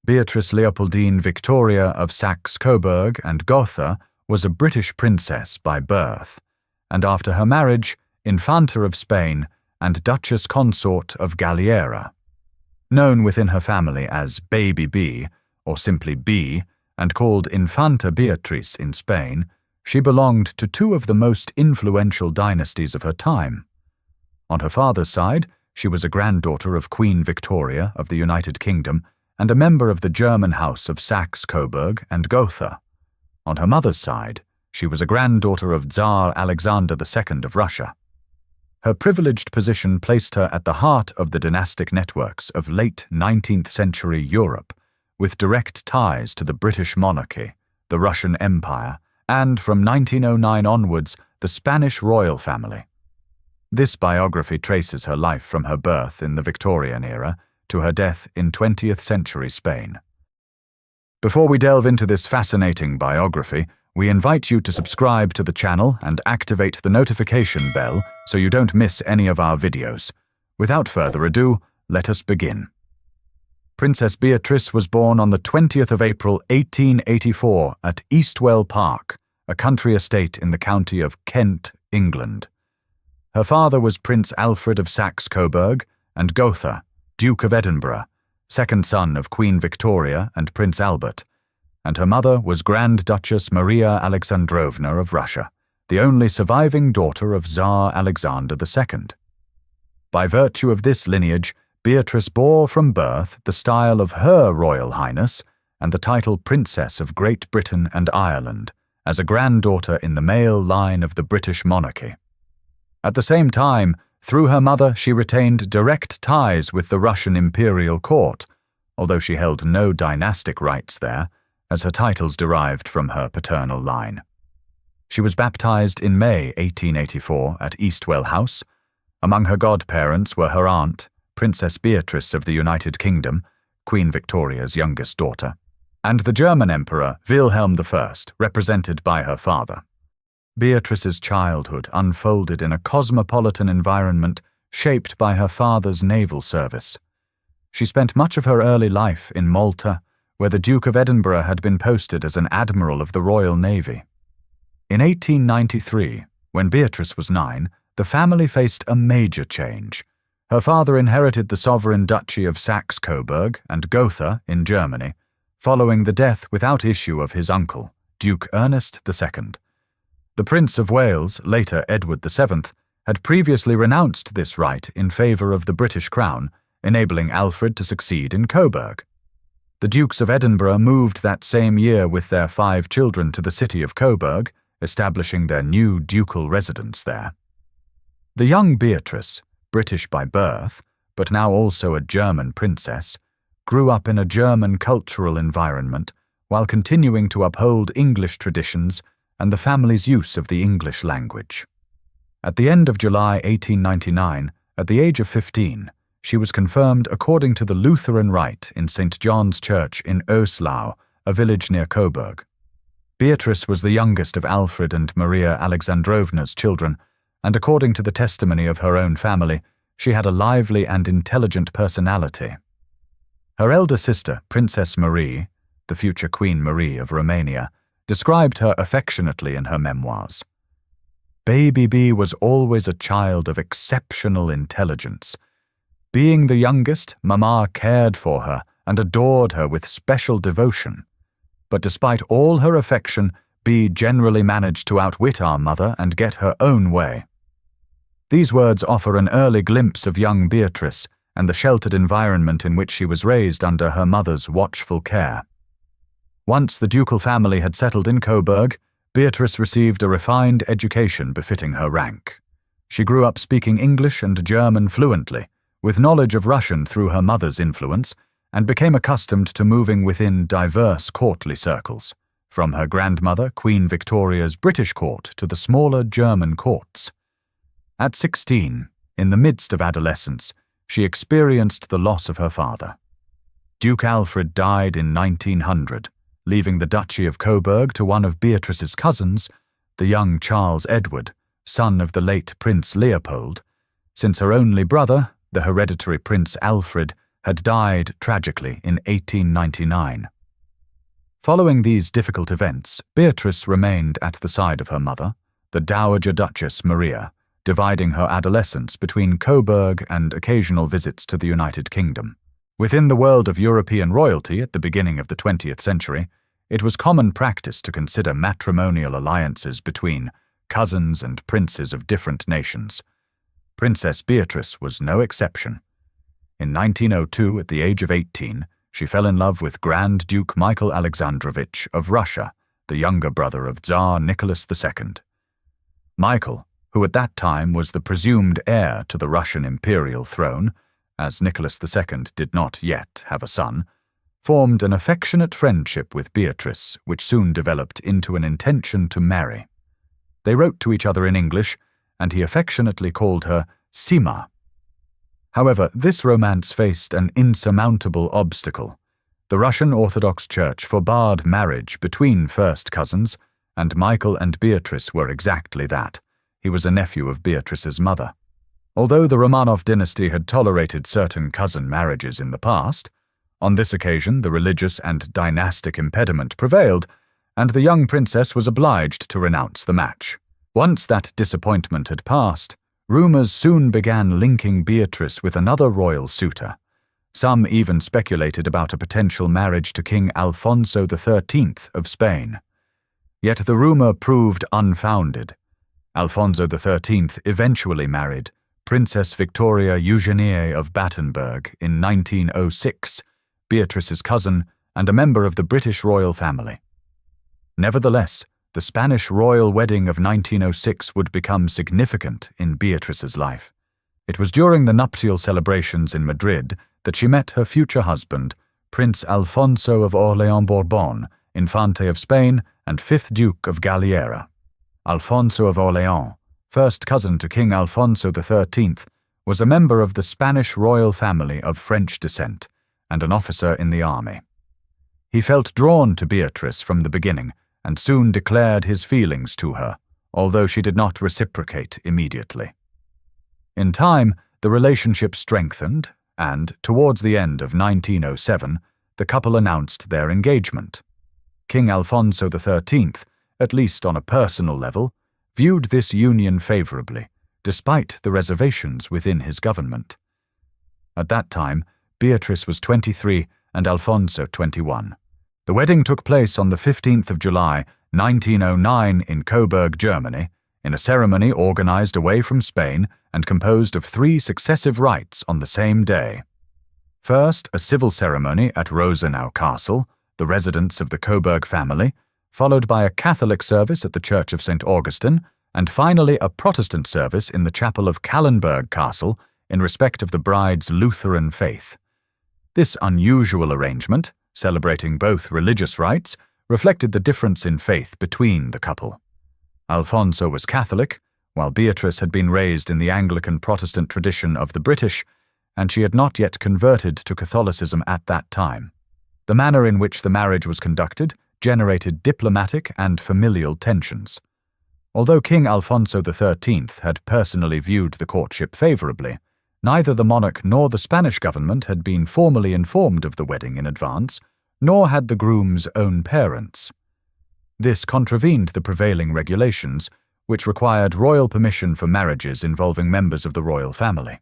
Beatrice Leopoldine Victoria of Saxe-Coburg and Gotha was a British princess by birth, and after her marriage, Infanta of Spain and Duchess consort of Galliera. Known within her family as Baby B, or simply B, and called Infanta Beatriz in Spain, she belonged to two of the most influential dynasties of her time. On her father's side, she was a granddaughter of Queen Victoria of the United Kingdom and a member of the German house of Saxe-Coburg and Gotha. On her mother's side, she was a granddaughter of Tsar Alexander II of Russia. Her privileged position placed her at the heart of the dynastic networks of late 19th century Europe, with direct ties to the British monarchy, the Russian Empire, and from 1909 onwards, the Spanish royal family. This biography traces her life from her birth in the Victorian era to her death in 20th century Spain. Before we delve into this fascinating biography, we invite you to subscribe to the channel and activate the notification bell so you don't miss any of our videos. Without further ado, let us begin. Princess Beatrice was born on the 20th of April 1884 at Eastwell Park, a country estate in the county of Kent, England. Her father was Prince Alfred of Saxe-Coburg and Gotha, Duke of Edinburgh, second son of Queen Victoria and Prince Albert, and her mother was Grand Duchess Maria Alexandrovna of Russia, the only surviving daughter of Tsar Alexander II. By virtue of this lineage, Beatrice bore from birth the style of Her Royal Highness and the title Princess of Great Britain and Ireland, as a granddaughter in the male line of the British monarchy. At the same time, through her mother she retained direct ties with the Russian imperial court, although she held no dynastic rights there, as her titles derived from her paternal line. She was baptized in May 1884 at Eastwell House. Among her godparents were her aunt, Princess Beatrice of the United Kingdom, Queen Victoria's youngest daughter, and the German Emperor Wilhelm I, represented by her father. Beatrice's childhood unfolded in a cosmopolitan environment shaped by her father's naval service. She spent much of her early life in Malta, where the Duke of Edinburgh had been posted as an admiral of the Royal Navy. In 1893, when Beatrice was 9, the family faced a major change. Her father inherited the sovereign duchy of Saxe-Coburg and Gotha in Germany, following the death without issue of his uncle, Duke Ernest II. The Prince of Wales, later Edward VII, had previously renounced this right in favour of the British crown, enabling Alfred to succeed in Coburg. The Dukes of Edinburgh moved that same year with their 5 children to the city of Coburg, establishing their new ducal residence there. The young Beatrice, British by birth, but now also a German princess, grew up in a German cultural environment while continuing to uphold English traditions and the family's use of the English language. At the end of July 1899, at the age of 15, she was confirmed according to the Lutheran rite in St. John's Church in Orléans, a village near Coburg. Beatrice was the youngest of Alfred and Maria Alexandrovna's children, and according to the testimony of her own family, she had a lively and intelligent personality. Her elder sister, Princess Marie, the future Queen Marie of Romania, described her affectionately in her memoirs. Baby B was always a child of exceptional intelligence. Being the youngest, Mama cared for her and adored her with special devotion. But despite all her affection, B generally managed to outwit our mother and get her own way. These words offer an early glimpse of young Beatrice and the sheltered environment in which she was raised under her mother's watchful care. Once the ducal family had settled in Coburg, Beatrice received a refined education befitting her rank. She grew up speaking English and German fluently, with knowledge of Russian through her mother's influence, and became accustomed to moving within diverse courtly circles, from her grandmother, Queen Victoria's British court, to the smaller German courts. At 16, in the midst of adolescence, she experienced the loss of her father. Duke Alfred died in 1900, leaving the Duchy of Coburg to one of Beatrice's cousins, the young Charles Edward, son of the late Prince Leopold, since her only brother, the hereditary Prince Alfred, had died tragically in 1899. Following these difficult events, Beatrice remained at the side of her mother, the Dowager Duchess Maria, dividing her adolescence between Coburg and occasional visits to the United Kingdom. Within the world of European royalty at the beginning of the 20th century, it was common practice to consider matrimonial alliances between cousins and princes of different nations. Princess Beatrice was no exception. In 1902, at the age of 18, she fell in love with Grand Duke Michael Alexandrovich of Russia, the younger brother of Tsar Nicholas II. Michael, who at that time was the presumed heir to the Russian imperial throne, as Nicholas II did not yet have a son, formed an affectionate friendship with Beatrice, which soon developed into an intention to marry. They wrote to each other in English, and he affectionately called her Sima. However, this romance faced an insurmountable obstacle. The Russian Orthodox Church forbade marriage between first cousins, and Michael and Beatrice were exactly that. He was a nephew of Beatrice's mother. Although the Romanov dynasty had tolerated certain cousin marriages in the past, on this occasion the religious and dynastic impediment prevailed, and the young princess was obliged to renounce the match. Once that disappointment had passed, rumors soon began linking Beatrice with another royal suitor. Some even speculated about a potential marriage to King Alfonso XIII of Spain. Yet the rumor proved unfounded. Alfonso XIII eventually married Princess Victoria Eugenie of Battenberg in 1906, Beatrice's cousin and a member of the British royal family. Nevertheless, the Spanish royal wedding of 1906 would become significant in Beatrice's life. It was during the nuptial celebrations in Madrid that she met her future husband, Prince Alfonso of Orléans Borbón, Infante of Spain and 5th Duke of Galliera. Alfonso of Orléans, first cousin to King Alfonso XIII, was a member of the Spanish royal family of French descent and an officer in the army. He felt drawn to Beatrice from the beginning and soon declared his feelings to her, although she did not reciprocate immediately. In time, the relationship strengthened, and, towards the end of 1907, the couple announced their engagement. King Alfonso XIII, at least on a personal level, viewed this union favorably, despite the reservations within his government. At that time, Beatrice was 23 and Alfonso 21. The wedding took place on the 15th of July, 1909 in Coburg, Germany, in a ceremony organized away from Spain and composed of 3 successive rites on the same day. First, a civil ceremony at Rosenau Castle, the residence of the Coburg family, followed by a Catholic service at the Church of St. Augustine, and finally a Protestant service in the chapel of Kallenberg Castle in respect of the bride's Lutheran faith. This unusual arrangement, celebrating both religious rites, reflected the difference in faith between the couple. Alfonso was Catholic, while Beatrice had been raised in the Anglican Protestant tradition of the British, and she had not yet converted to Catholicism at that time. The manner in which the marriage was conducted generated diplomatic and familial tensions. Although King Alfonso XIII had personally viewed the courtship favorably, neither the monarch nor the Spanish government had been formally informed of the wedding in advance, nor had the groom's own parents. This contravened the prevailing regulations, which required royal permission for marriages involving members of the royal family.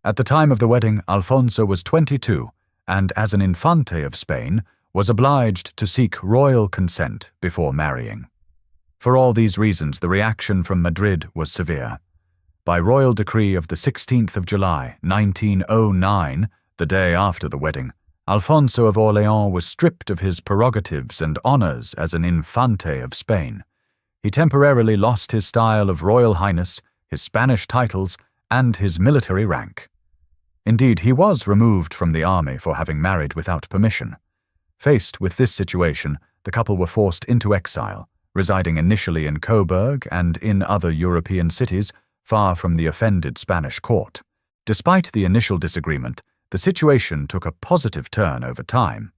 At the time of the wedding, Alfonso was 22, and as an Infante of Spain, was obliged to seek royal consent before marrying. For all these reasons, the reaction from Madrid was severe. By royal decree of the 16th of July, 1909, the day after the wedding, Alfonso of Orléans was stripped of his prerogatives and honors as an Infante of Spain. He temporarily lost his style of Royal Highness, his Spanish titles, and his military rank. Indeed, he was removed from the army for having married without permission. Faced with this situation, the couple were forced into exile, residing initially in Coburg and in other European cities far from the offended Spanish court. Despite the initial disagreement, the situation took a positive turn over time.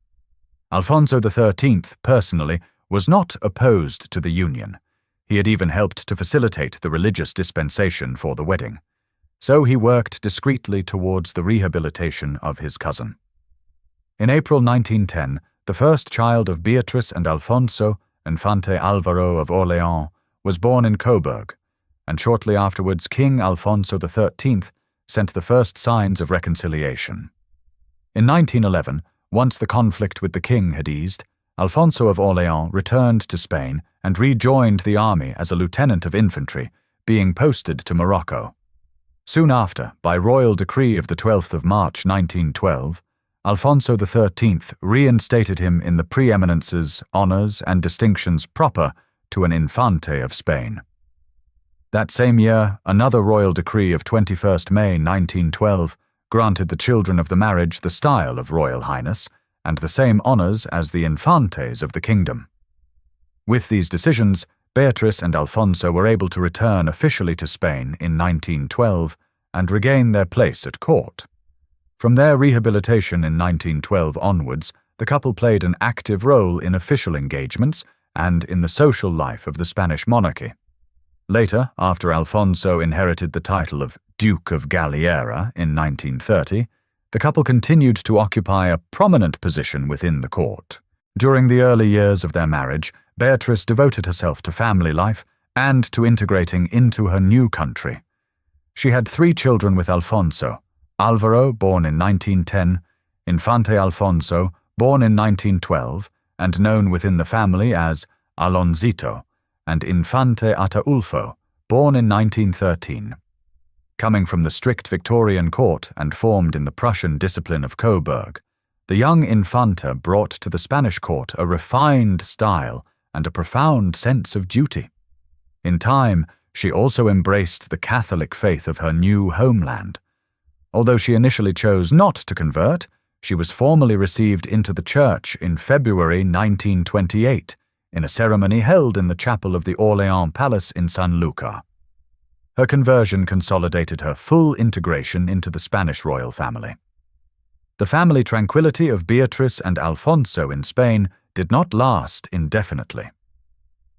Alfonso XIII, personally, was not opposed to the union. He had even helped to facilitate the religious dispensation for the wedding. so he worked discreetly towards the rehabilitation of his cousin. In April 1910, the first child of Beatrice and Alfonso, Infante Álvaro of Orléans, was born in Coburg, and shortly afterwards King Alfonso XIII sent the first signs of reconciliation. In 1911, once the conflict with the king had eased, Alfonso of Orléans returned to Spain and rejoined the army as a lieutenant of infantry, being posted to Morocco. Soon after, by royal decree of the 12th of March 1912, Alfonso XIII reinstated him in the preeminences, honours, and distinctions proper to an Infante of Spain. That same year, another royal decree of 21st May 1912 granted the children of the marriage the style of Royal Highness and the same honours as the Infantes of the kingdom. With these decisions, Beatrice and Alfonso were able to return officially to Spain in 1912 and regain their place at court. From their rehabilitation in 1912 onwards, the couple played an active role in official engagements and in the social life of the Spanish monarchy. Later, after Alfonso inherited the title of Duke of Galliera in 1930, the couple continued to occupy a prominent position within the court. During the early years of their marriage, Beatrice devoted herself to family life and to integrating into her new country. She had 3 children with Alfonso: Álvaro, born in 1910, Infante Alfonso, born in 1912, and known within the family as Aloncito, and Infante Ataulfo, born in 1913. Coming from the strict Victorian court and formed in the Prussian discipline of Coburg, the young Infanta brought to the Spanish court a refined style and a profound sense of duty. In time, she also embraced the Catholic faith of her new homeland. Although she initially chose not to convert, she was formally received into the church in February 1928 in a ceremony held in the chapel of the Orléans Palace in San Luca. Her conversion consolidated her full integration into the Spanish royal family. The family tranquility of Beatrice and Alfonso in Spain did not last indefinitely.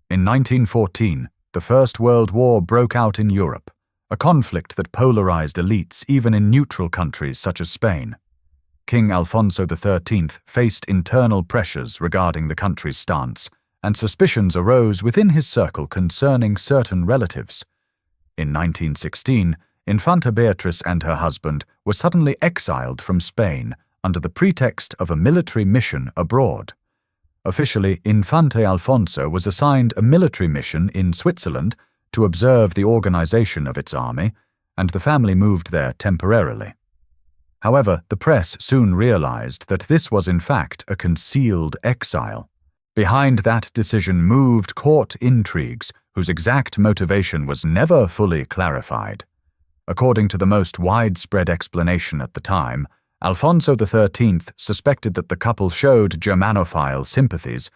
In 1914, the First World War broke out in Europe, a conflict that polarized elites even in neutral countries such as Spain. King Alfonso XIII faced internal pressures regarding the country's stance, and suspicions arose within his circle concerning certain relatives. In 1916, Infanta Beatriz and her husband were suddenly exiled from Spain under the pretext of a military mission abroad. Officially, Infante Alfonso was assigned a military mission in Switzerland to observe the organization of its army, and the family moved there temporarily. However, the press soon realized that this was in fact a concealed exile. Behind that decision moved court intrigues whose exact motivation was never fully clarified. According to the most widespread explanation at the time, Alfonso XIII suspected that the couple showed Germanophile sympathies,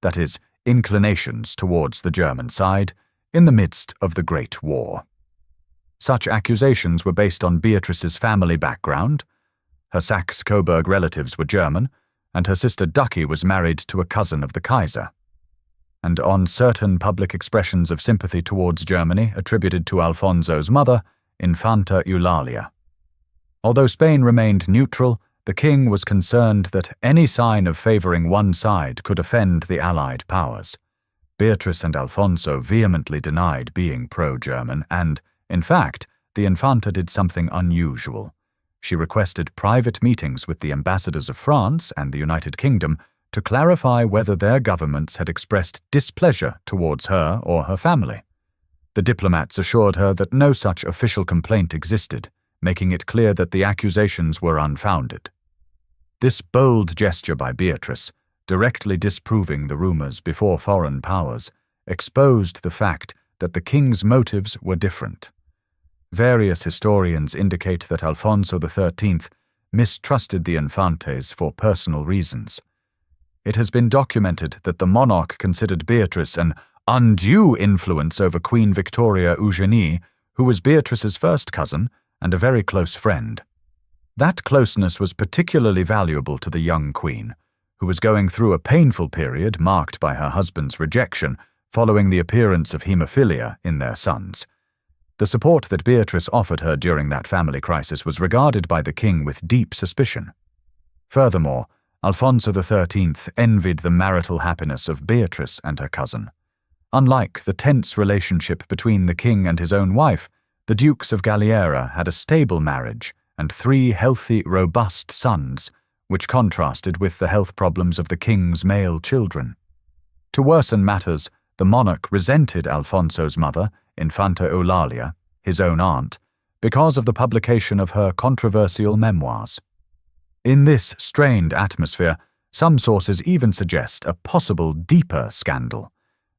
that is, inclinations towards the German side, in the midst of the Great War. Such accusations were based on Beatrice's family background. Her Saxe-Coburg relatives were German, and her sister Ducky was married to a cousin of the Kaiser, and on certain public expressions of sympathy towards Germany attributed to Alfonso's mother, Infanta Eulalia. Although Spain remained neutral, the king was concerned that any sign of favoring one side could offend the Allied powers. Beatrice and Alfonso vehemently denied being pro-German and, in fact, the Infanta did something unusual. She requested private meetings with the ambassadors of France and the United Kingdom to clarify whether their governments had expressed displeasure towards her or her family. The diplomats assured her that no such official complaint existed, making it clear that the accusations were unfounded. This bold gesture by Beatrice, directly disproving the rumors before foreign powers, exposed the fact that the king's motives were different. Various historians indicate that Alfonso XIII mistrusted the Infantes for personal reasons. It has been documented that the monarch considered Beatrice an undue influence over Queen Victoria Eugenie, who was Beatrice's first cousin and a very close friend. That closeness was particularly valuable to the young queen, who was going through a painful period marked by her husband's rejection following the appearance of haemophilia in their sons. The support that Beatrice offered her during that family crisis was regarded by the king with deep suspicion. Furthermore, Alfonso XIII envied the marital happiness of Beatrice and her cousin. Unlike the tense relationship between the king and his own wife, the Dukes of Galliera had a stable marriage and 3 healthy, robust sons, which contrasted with the health problems of the king's male children. To worsen matters, the monarch resented Alfonso's mother, Infanta Eulalia, his own aunt, because of the publication of her controversial memoirs. In this strained atmosphere, some sources even suggest a possible deeper scandal,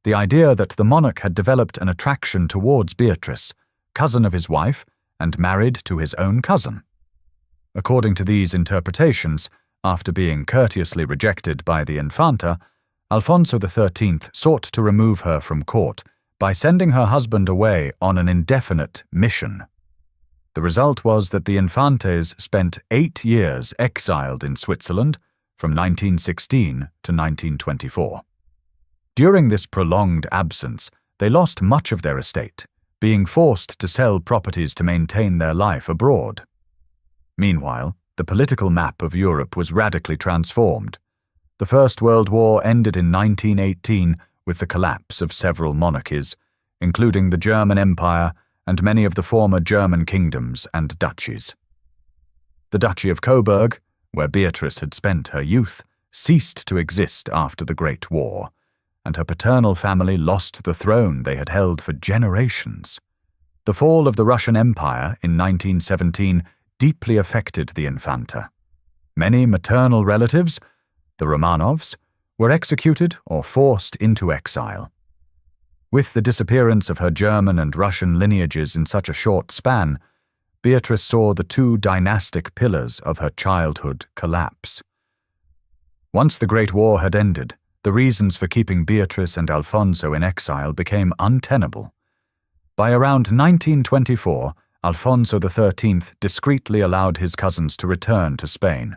the idea that the monarch had developed an attraction towards Beatrice, cousin of his wife, and married to his own cousin. According to these interpretations, after being courteously rejected by the Infanta, Alfonso XIII sought to remove her from court by sending her husband away on an indefinite mission. The result was that the Infantes spent 8 years exiled in Switzerland from 1916 to 1924. During this prolonged absence, they lost much of their estate, being forced to sell properties to maintain their life abroad. Meanwhile, the political map of Europe was radically transformed. The First World War ended in 1918 with the collapse of several monarchies, including the German Empire and many of the former German kingdoms and duchies. The Duchy of Coburg, where Beatrice had spent her youth, ceased to exist after the Great War, and her paternal family lost the throne they had held for generations. The fall of the Russian Empire in 1917 deeply affected the Infanta. Many maternal relatives, the Romanovs, were executed or forced into exile. With the disappearance of her German and Russian lineages in such a short span, Beatrice saw the 2 dynastic pillars of her childhood collapse. Once the Great War had ended, the reasons for keeping Beatrice and Alfonso in exile became untenable. By around 1924, Alfonso XIII discreetly allowed his cousins to return to Spain.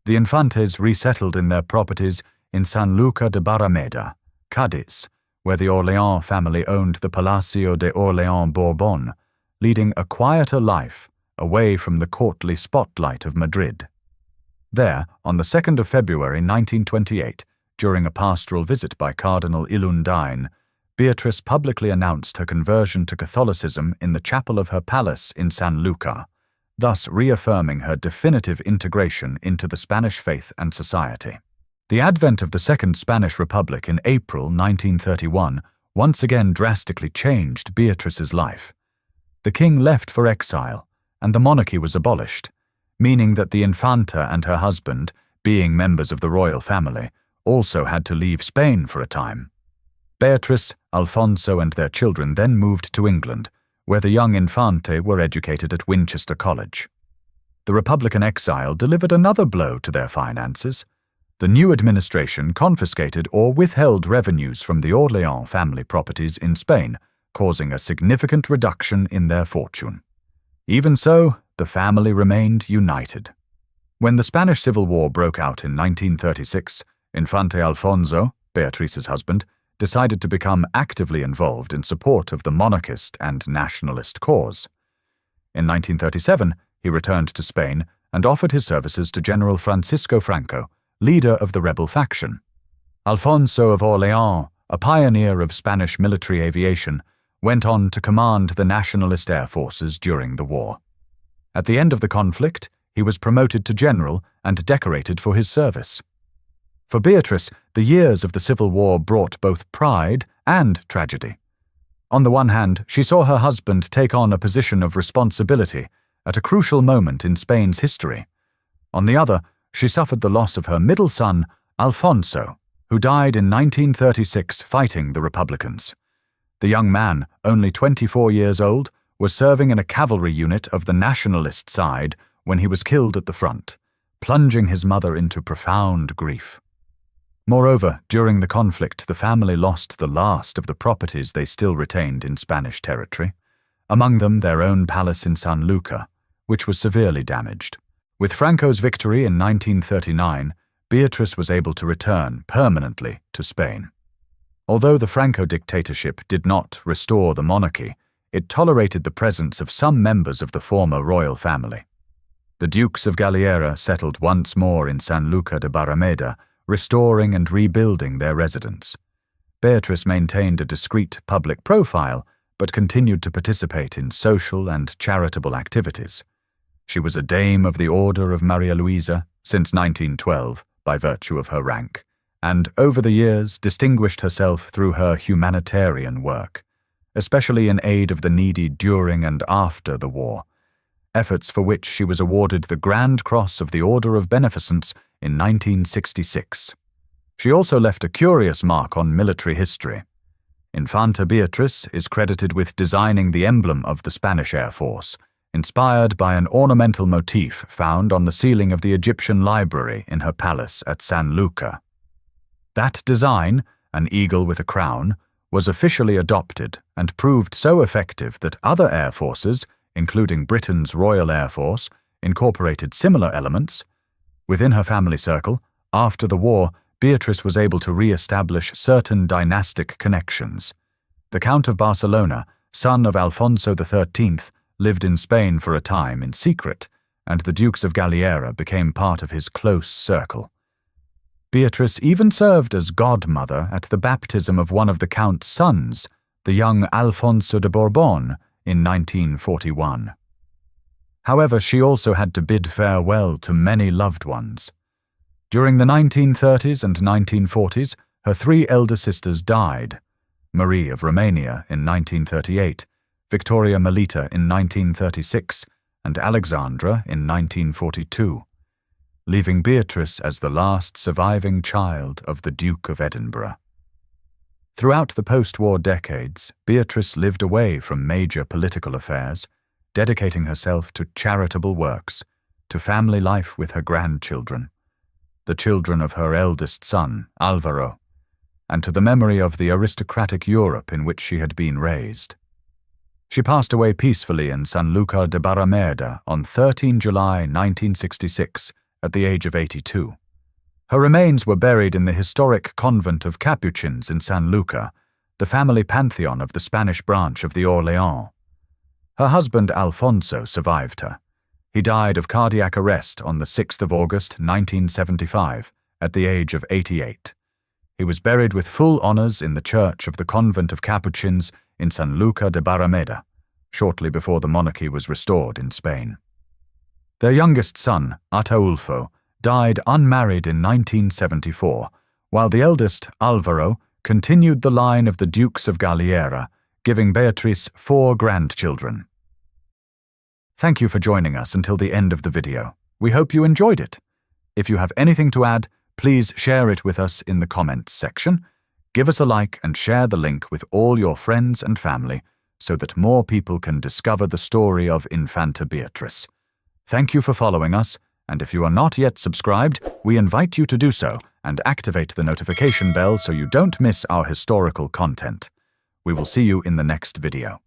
The Infantes resettled in their properties in Sanlúcar de Barrameda, Cádiz, where the Orléans family owned the Palacio de Orléans Borbón, leading a quieter life away from the courtly spotlight of Madrid. There, on the 2nd of February 1928, during a pastoral visit by Cardinal Ilundain, Beatrice publicly announced her conversion to Catholicism in the chapel of her palace in Sanlúcar, thus reaffirming her definitive integration into the Spanish faith and society. The advent of the Second Spanish Republic in April 1931 once again drastically changed Beatrice's life. The king left for exile, and the monarchy was abolished, meaning that the Infanta and her husband, being members of the royal family, also had to leave Spain for a time. Beatrice, Alfonso, and their children then moved to England, where the young Infante were educated at Winchester College. The Republican exile delivered another blow to their finances. The new administration confiscated or withheld revenues from the Orléans family properties in Spain, causing a significant reduction in their fortune. Even so, the family remained united. When the Spanish Civil War broke out in 1936, Infante Alfonso, Beatrice's husband, decided to become actively involved in support of the monarchist and nationalist cause. In 1937, he returned to Spain and offered his services to General Francisco Franco, leader of the rebel faction. Alfonso of Orléans, a pioneer of Spanish military aviation, went on to command the nationalist air forces during the war. At the end of the conflict, he was promoted to general and decorated for his service. For Beatrice, the years of the Civil War brought both pride and tragedy. On the one hand, she saw her husband take on a position of responsibility at a crucial moment in Spain's history. On the other, she suffered the loss of her middle son, Alfonso, who died in 1936 fighting the Republicans. The young man, only 24 years old, was serving in a cavalry unit of the nationalist side when he was killed at the front, plunging his mother into profound grief. Moreover, during the conflict, the family lost the last of the properties they still retained in Spanish territory, among them their own palace in Sanlúcar, which was severely damaged. With Franco's victory in 1939, Beatrice was able to return permanently to Spain. Although the Franco dictatorship did not restore the monarchy, it tolerated the presence of some members of the former royal family. The Dukes of Galliera settled once more in San Luca de Barrameda, restoring and rebuilding their residence. Beatrice maintained a discreet public profile, but continued to participate in social and charitable activities. She was a Dame of the Order of Maria Luisa since 1912 by virtue of her rank, and over the years distinguished herself through her humanitarian work, especially in aid of the needy during and after the war, efforts for which she was awarded the Grand Cross of the Order of Beneficence in 1966. She also left a curious mark on military history. Infanta Beatriz is credited with designing the emblem of the Spanish Air Force, inspired by an ornamental motif found on the ceiling of the Egyptian library in her palace at San Luca. That design, an eagle with a crown, was officially adopted and proved so effective that other air forces, including Britain's Royal Air Force, incorporated similar elements. Within her family circle, after the war, Beatrice was able to re-establish certain dynastic connections. The Count of Barcelona, son of Alfonso XIII, lived in Spain for a time in secret, and the Dukes of Galliera became part of his close circle. Beatrice even served as godmother at the baptism of one of the Count's sons, the young Alfonso de Borbón, in 1941. However, she also had to bid farewell to many loved ones. During the 1930s and 1940s, her three elder sisters died: Marie of Romania in 1938, Victoria Melita in 1936, and Alexandra in 1942, leaving Beatrice as the last surviving child of the Duke of Edinburgh. Throughout the post-war decades, Beatrice lived away from major political affairs, dedicating herself to charitable works, to family life with her grandchildren, the children of her eldest son, Alvaro, and to the memory of the aristocratic Europe in which she had been raised. She passed away peacefully in San Luca de Barrameda on 13 July 1966 at the age of 82. Her remains were buried in the historic convent of Capuchins in San Luca, the family pantheon of the Spanish branch of the Orléans. Her husband Alfonso survived her. He died of cardiac arrest on the 6th of August 1975 at the age of 88. He was buried with full honors in the church of the convent of Capuchins in San Luca de Barrameda, shortly before the monarchy was restored in Spain. Their youngest son, Ataulfo, died unmarried in 1974, while the eldest, Alvaro, continued the line of the Dukes of Galliera, giving Beatrice 4 grandchildren. Thank you for joining us until the end of the video. We hope you enjoyed it. If you have anything to add, please share it with us in the comments section. Give us a like and share the link with all your friends and family so that more people can discover the story of Infanta Beatriz. Thank you for following us, and if you are not yet subscribed, we invite you to do so and activate the notification bell so you don't miss our historical content. We will see you in the next video.